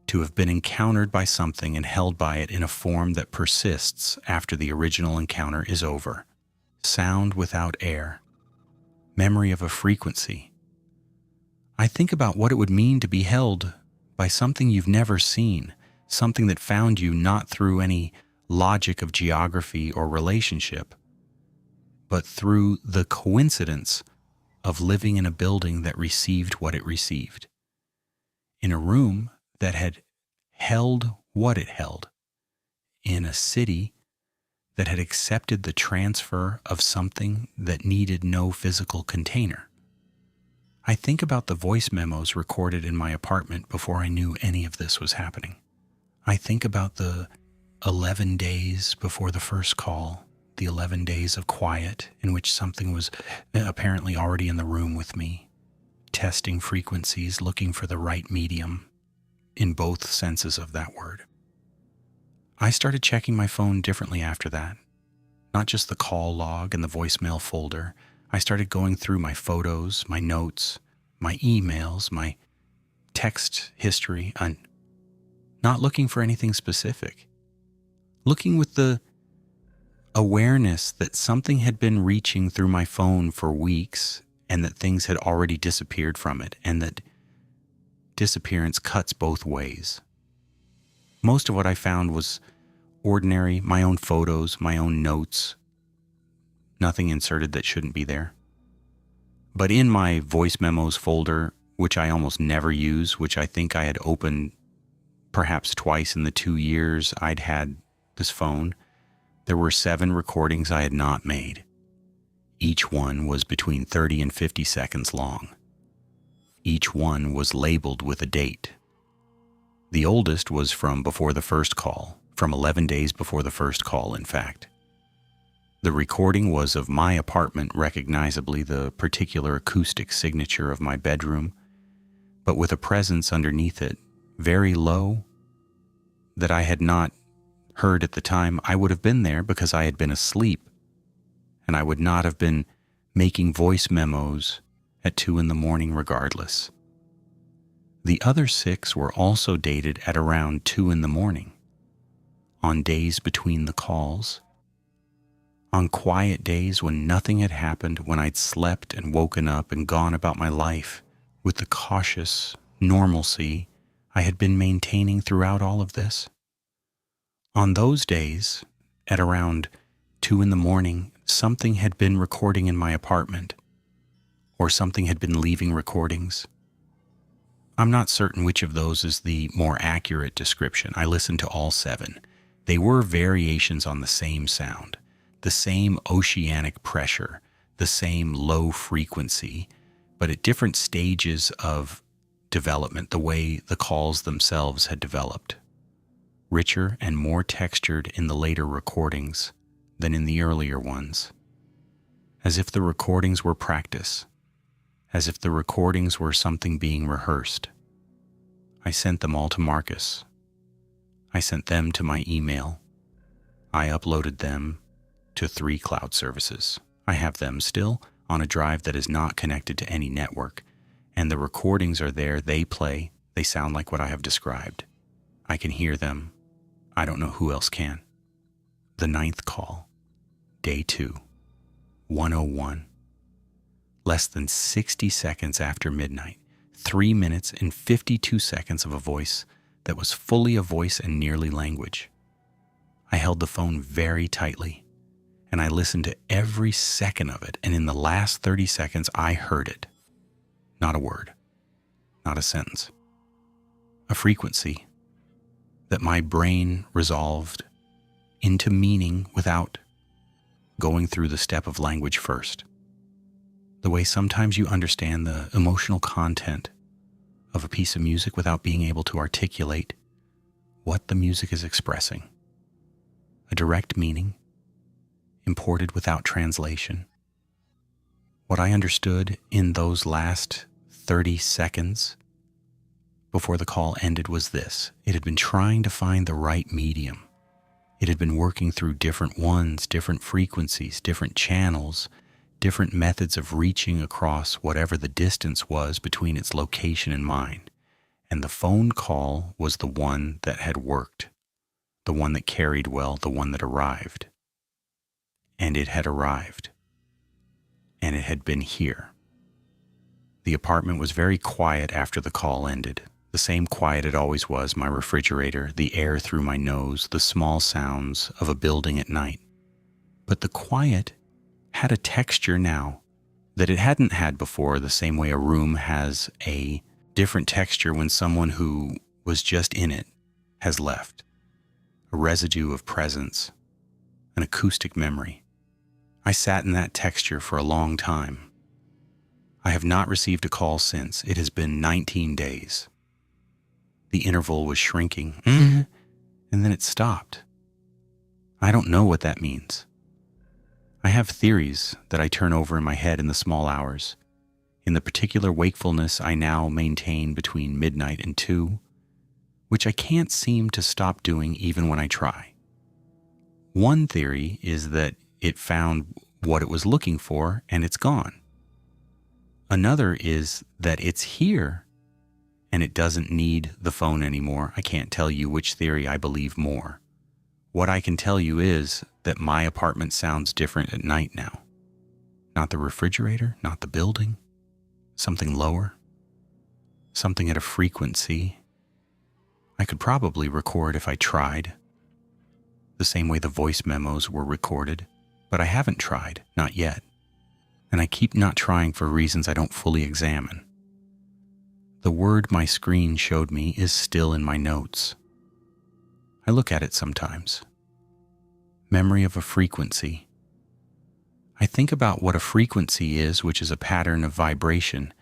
Speaker 1: to have been encountered by something and held by it in a form that persists after the original encounter is over. Sound without air, memory of a frequency. I think about what it would mean to be held by something you've never seen, something that found you not through any logic of geography or relationship, but through the coincidence of living in a building that received what it received, in a room that had held what it held, in a city that had accepted the transfer of something that needed no physical container. I think about the voice memos recorded in my apartment before I knew any of this was happening. I think about the 11 days before the first call, the 11 days of quiet in which something was apparently already in the room with me, testing frequencies, looking for the right medium in both senses of that word. I started checking my phone differently after that, not just the call log and the voicemail folder. I started going through my photos, my notes, my emails, my text history, and not looking for anything specific. Looking with the awareness that something had been reaching through my phone for weeks and that things had already disappeared from it, and that disappearance cuts both ways. Most of what I found was ordinary, my own photos, my own notes, nothing inserted that shouldn't be there. But in my voice memos folder, which I almost never use, which I think I had opened perhaps twice in the 2 years I'd had this phone, there were 7 recordings I had not made. Each one was between 30 and 50 seconds long. Each one was labeled with a date. The oldest was from before the first call, from 11 days before the first call, in fact. The recording was of my apartment, recognizably the particular acoustic signature of my bedroom, but with a presence underneath it, very low, that I had not heard at the time. I would have been there because I had been asleep, and I would not have been making voice memos at 2 a.m. regardless. The other 6 were also dated at around 2 a.m, on days between the calls, on quiet days when nothing had happened, when I'd slept and woken up and gone about my life with the cautious normalcy I had been maintaining throughout all of this. On those days, at around 2 a.m, something had been recording in my apartment, or something had been leaving recordings. I'm not certain which of those is the more accurate description. I listened to all 7. They were variations on the same sound, the same oceanic pressure, the same low frequency, but at different stages of development, the way the calls themselves had developed. Richer and more textured in the later recordings than in the earlier ones. As if the recordings were practice, as if the recordings were something being rehearsed. I sent them all to Marcus. I sent them to my email. I uploaded them to 3 cloud services. I have them still on a drive that is not connected to any network, and the recordings are there. They play. They sound like what I have described. I can hear them. I don't know who else can. The 9th call, day 2, 1:01. Less than 60 seconds after midnight, 3 minutes and 52 seconds of a voice that was fully a voice and nearly language. I held the phone very tightly, and I listened to every second of it, and in the last 30 seconds, I heard it. Not a word, not a sentence. A frequency that my brain resolved into meaning without going through the step of language first. The way sometimes you understand the emotional content of a piece of music without being able to articulate what the music is expressing. A direct meaning, imported without translation. What I understood in those last 30 seconds before the call ended was this. It had been trying to find the right medium. It had been working through different ones, different frequencies, different channels, different methods of reaching across whatever the distance was between its location and mine. And the phone call was the one that had worked, the one that carried well, the one that arrived. And it had arrived. And it had been here. The apartment was very quiet after the call ended. The same quiet it always was, my refrigerator, the air through my nose, the small sounds of a building at night. But the quiet had a texture now that it hadn't had before, the same way a room has a different texture when someone who was just in it has left. A residue of presence, an acoustic memory. I sat in that texture for a long time. I have not received a call since. It has been 19 days. The interval was shrinking, and then it stopped. I don't know what that means. I have theories that I turn over in my head in the small hours, in the particular wakefulness I now maintain between midnight and 2, which I can't seem to stop doing even when I try. One theory is that it found what it was looking for and it's gone. Another is that it's here and it doesn't need the phone anymore. I can't tell you which theory I believe more. What I can tell you is that my apartment sounds different at night now. Not the refrigerator, not the building, something lower, something at a frequency I could probably record if I tried, the same way the voice memos were recorded, but I haven't tried, not yet, and I keep not trying for reasons I don't fully examine. The word my screen showed me is still in my notes. I look at it sometimes. Memory of a frequency. I think about what a frequency is, which is a pattern of vibration,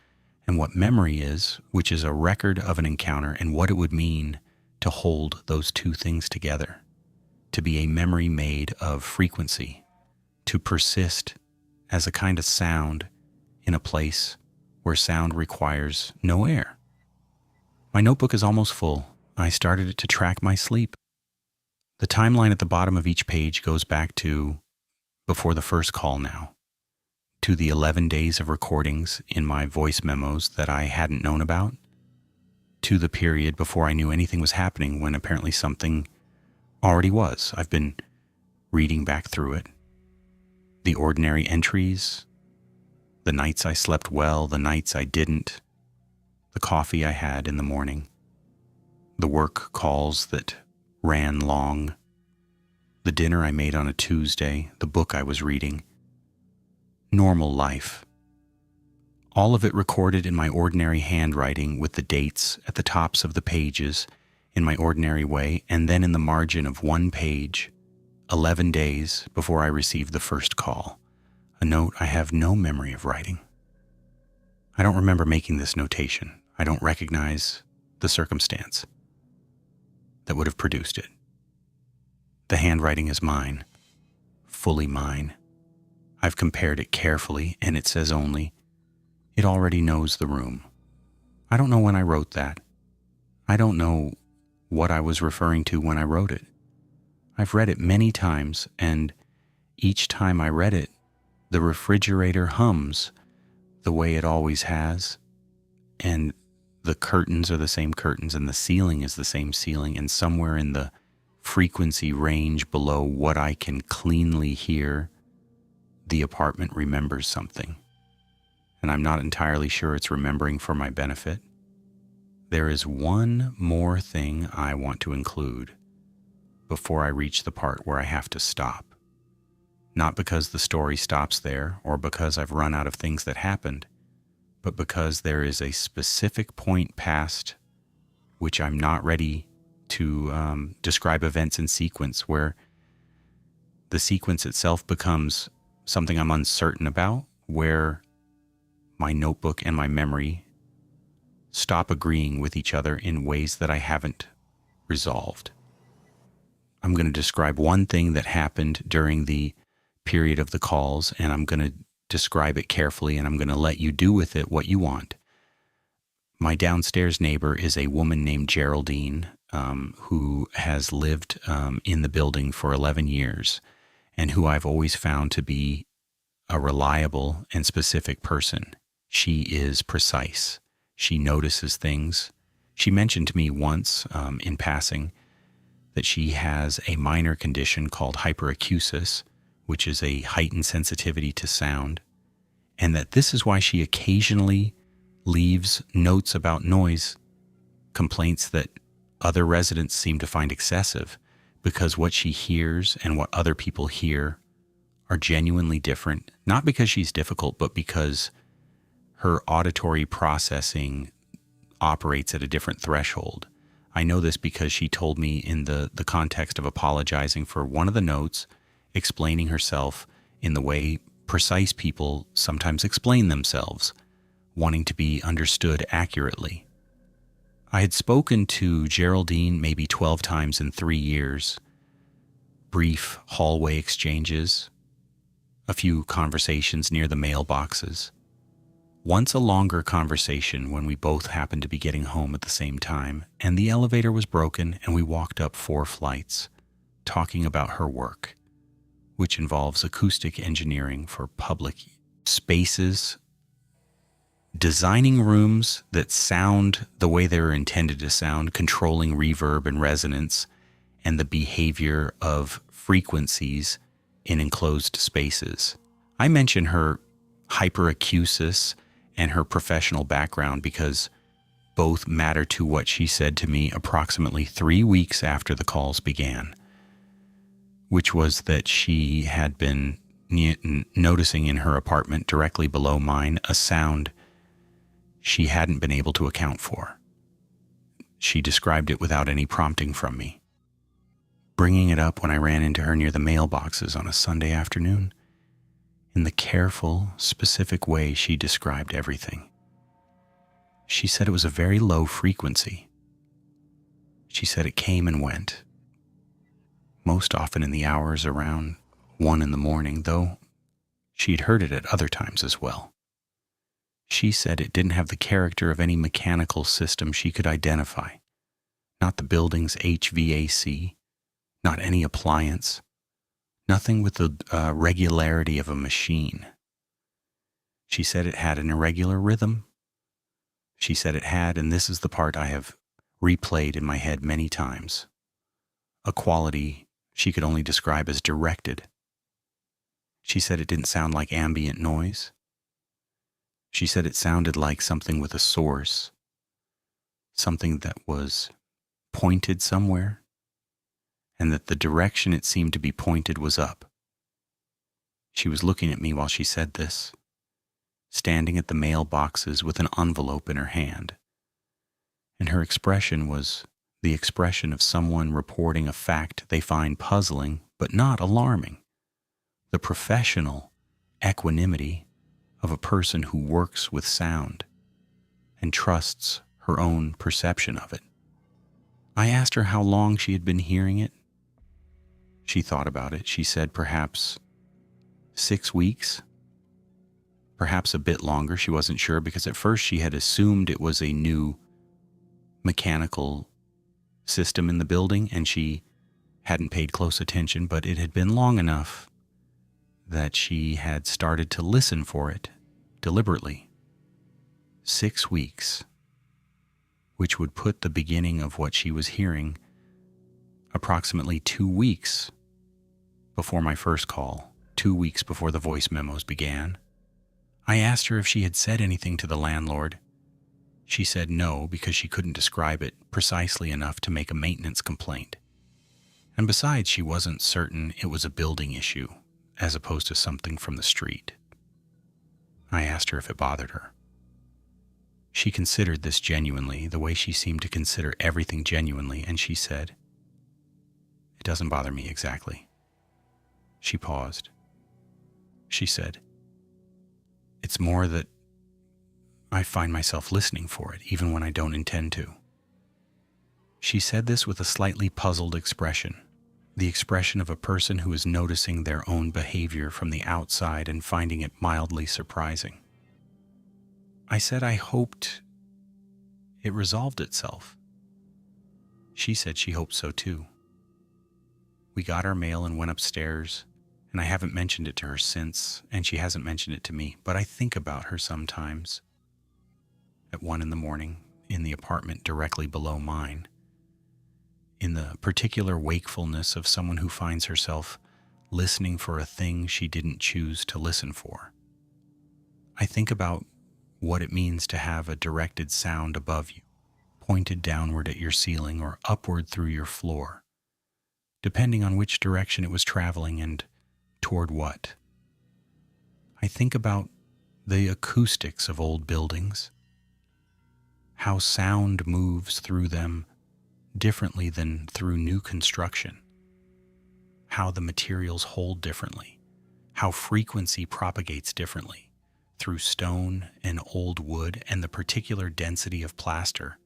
Speaker 1: and what memory is, which is a record of an encounter, and what it would mean to hold those two things together, to be a memory made of frequency, to persist as a kind of sound in a place where sound requires no air. My notebook is almost full. I started it to track my sleep. The timeline at the bottom of each page goes back to before the first call now, to the 11 days of recordings in my voice memos that I hadn't known about, to the period before I knew anything was happening when apparently something already was. I've been reading back through it. The ordinary entries, the nights I slept well, the nights I didn't, the coffee I had in the morning, the work calls that ran long, the dinner I made on a Tuesday, the book I was reading, normal life. All of it recorded in my ordinary handwriting with the dates at the tops of the pages in my ordinary way, and then in the margin of one page, 11 days before I received the first call, a note I have no memory of writing. I don't remember making this notation. I don't recognize the circumstance that would have produced it. The handwriting is mine, fully mine. I've compared it carefully, and it says only, it already knows the room. I don't know when I wrote that. I don't know what I was referring to when I wrote it. I've read it many times, and each time I read it, the refrigerator hums the way it always has, and the curtains are the same curtains, and the ceiling is the same ceiling, and somewhere in the frequency range below what I can cleanly hear, the apartment remembers something. And I'm not entirely sure it's remembering for my benefit. There is one more thing I want to include before I reach the part where I have to stop. Not because the story stops there or because I've run out of things that happened, but because there is a specific point past which I'm not ready to describe events in sequence, where the sequence itself becomes something I'm uncertain about, where my notebook and my memory stop agreeing with each other in ways that I haven't resolved. I'm going to describe one thing that happened during the period of the calls, and I'm going to describe it carefully, and I'm going to let you do with it what you want. My downstairs neighbor is a woman named Geraldine, who has lived in the building for 11 years, and who I've always found to be a reliable and specific person. She is precise. She notices things. She mentioned to me once, in passing, that she has a minor condition called hyperacusis, which is a heightened sensitivity to sound, and that this is why she occasionally leaves notes about noise, complaints that other residents seem to find excessive, because what she hears and what other people hear are genuinely different, not because she's difficult, but because her auditory processing operates at a different threshold. I know this because she told me in the context of apologizing for one of the notes, explaining herself in the way precise people sometimes explain themselves, wanting to be understood accurately. I had spoken to Geraldine maybe 12 times in 3 years, brief hallway exchanges, a few conversations near the mailboxes. Once a longer conversation when we both happened to be getting home at the same time, and the elevator was broken and we walked up 4 flights, talking about her work, which involves acoustic engineering for public spaces, designing rooms that sound the way they're intended to sound, controlling reverb and resonance, and the behavior of frequencies in enclosed spaces. I mention her hyperacusis and her professional background because both matter to what she said to me approximately 3 weeks after the calls began, which was that she had been noticing in her apartment directly below mine a sound she hadn't been able to account for. She described it without any prompting from me, bringing it up when I ran into her near the mailboxes on a Sunday afternoon, in the careful, specific way she described everything. She said it was a very low frequency. She said it came and went, most often in the hours around 1 in the morning, though she'd heard it at other times as well. She said it didn't have the character of any mechanical system she could identify, not the building's HVAC, not any appliance, nothing with the regularity of a machine. She said it had an irregular rhythm. She said it had, and this is the part I have replayed in my head many times, a quality she could only describe as directed. She said it didn't sound like ambient noise. She said it sounded like something with a source, something that was pointed somewhere, and that the direction it seemed to be pointed was up. She was looking at me while she said this, standing at the mailboxes with an envelope in her hand, and her expression was the expression of someone reporting a fact they find puzzling but not alarming, the professional equanimity of a person who works with sound and trusts her own perception of it. I asked her how long she had been hearing it. She thought about it. She said perhaps 6 weeks, perhaps a bit longer. She wasn't sure because at first she had assumed it was a new mechanical system in the building, and she hadn't paid close attention, but it had been long enough that she had started to listen for it deliberately. 6 weeks, which would put the beginning of what she was hearing approximately 2 weeks before my first call, 2 weeks before the voice memos began. I asked her if she had said anything to the landlord. She said no, because she couldn't describe it precisely enough to make a maintenance complaint. And besides, she wasn't certain it was a building issue, as opposed to something from the street. I asked her if it bothered her. She considered this genuinely, the way she seemed to consider everything genuinely, and she said, "It doesn't bother me exactly." She paused. She said, "It's more that I find myself listening for it, even when I don't intend to." She said this with a slightly puzzled expression, the expression of a person who is noticing their own behavior from the outside and finding it mildly surprising. I said I hoped it resolved itself. She said she hoped so too. We got our mail and went upstairs, and I haven't mentioned it to her since, and she hasn't mentioned it to me, but I think about her sometimes. At 1 a.m, in the apartment directly below mine, in the particular wakefulness of someone who finds herself listening for a thing she didn't choose to listen for. I think about what it means to have a directed sound above you, pointed downward at your ceiling or upward through your floor, depending on which direction it was traveling and toward what. I think about the acoustics of old buildings, how sound moves through them differently than through new construction, how the materials hold differently, how frequency propagates differently through stone and old wood, and the particular density of plaster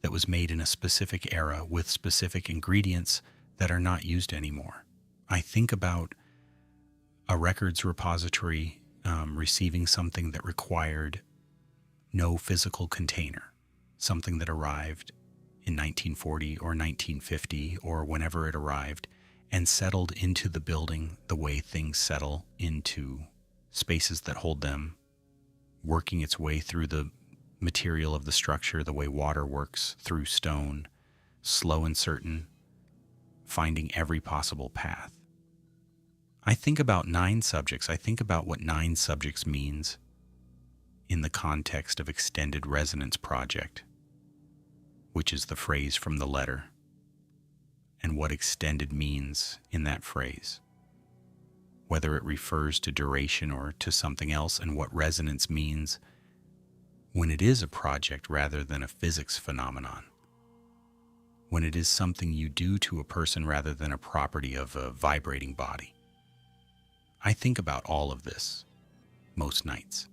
Speaker 1: that was made in a specific era with specific ingredients that are not used anymore. I think about a records repository receiving something that required no physical container, something that arrived in 1940 or 1950 or whenever it arrived and settled into the building the way things settle into spaces that hold them, working its way through the material of the structure the way water works through stone, slow and certain, finding every possible path. I think about 9 subjects. I think about what 9 subjects means in the context of Extended Resonance Project, which is the phrase from the letter, and what extended means in that phrase, whether it refers to duration or to something else, and what resonance means when it is a project rather than a physics phenomenon, when it is something you do to a person rather than a property of a vibrating body. I think about all of this most nights.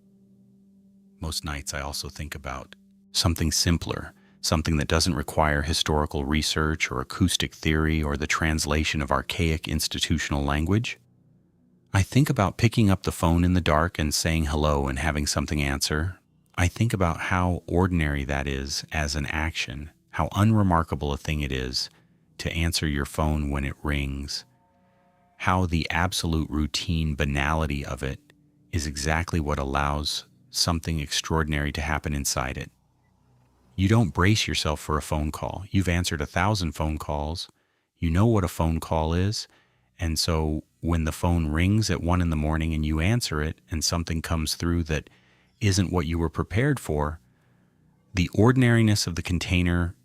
Speaker 1: Most nights I also think about something simpler, something that doesn't require historical research or acoustic theory or the translation of archaic institutional language. I think about picking up the phone in the dark and saying hello and having something answer. I think about how ordinary that is as an action, how unremarkable a thing it is to answer your phone when it rings, how the absolute routine banality of it is exactly what allows something extraordinary to happen inside it. You don't brace yourself for a phone call. You've answered 1,000 phone calls. You know what a phone call is. And so when the phone rings at 1 a.m. and you answer it and something comes through that isn't what you were prepared for, the ordinariness of the container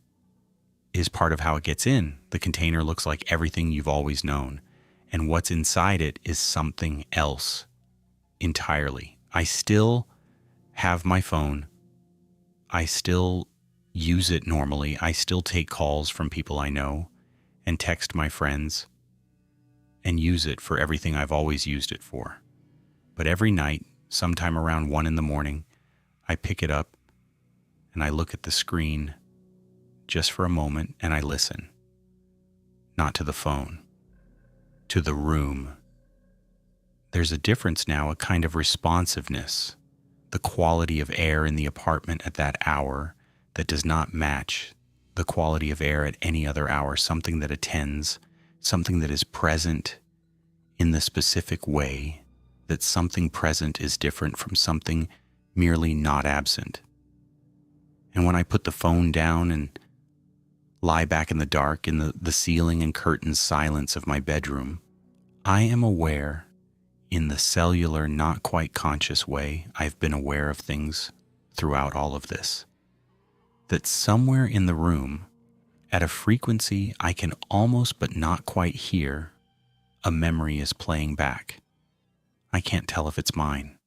Speaker 1: is part of how it gets in. The container looks like everything you've always known, and what's inside it is something else entirely. I still have my phone. I still use it normally. I still take calls from people I know and text my friends and use it for everything I've always used it for. But every night, sometime around 1 a.m, I pick it up and I look at the screen just for a moment and I listen. Not to the phone, to the room. There's a difference now, a kind of responsiveness, the quality of air in the apartment at that hour that does not match the quality of air at any other hour, something that attends, something that is present in the specific way that something present is different from something merely not absent. And when I put the phone down and lie back in the dark in the ceiling and curtains silence of my bedroom, I am aware, in the cellular, not quite conscious way I've been aware of things throughout all of this, that somewhere in the room, at a frequency I can almost but not quite hear, a memory is playing back. I can't tell if it's mine.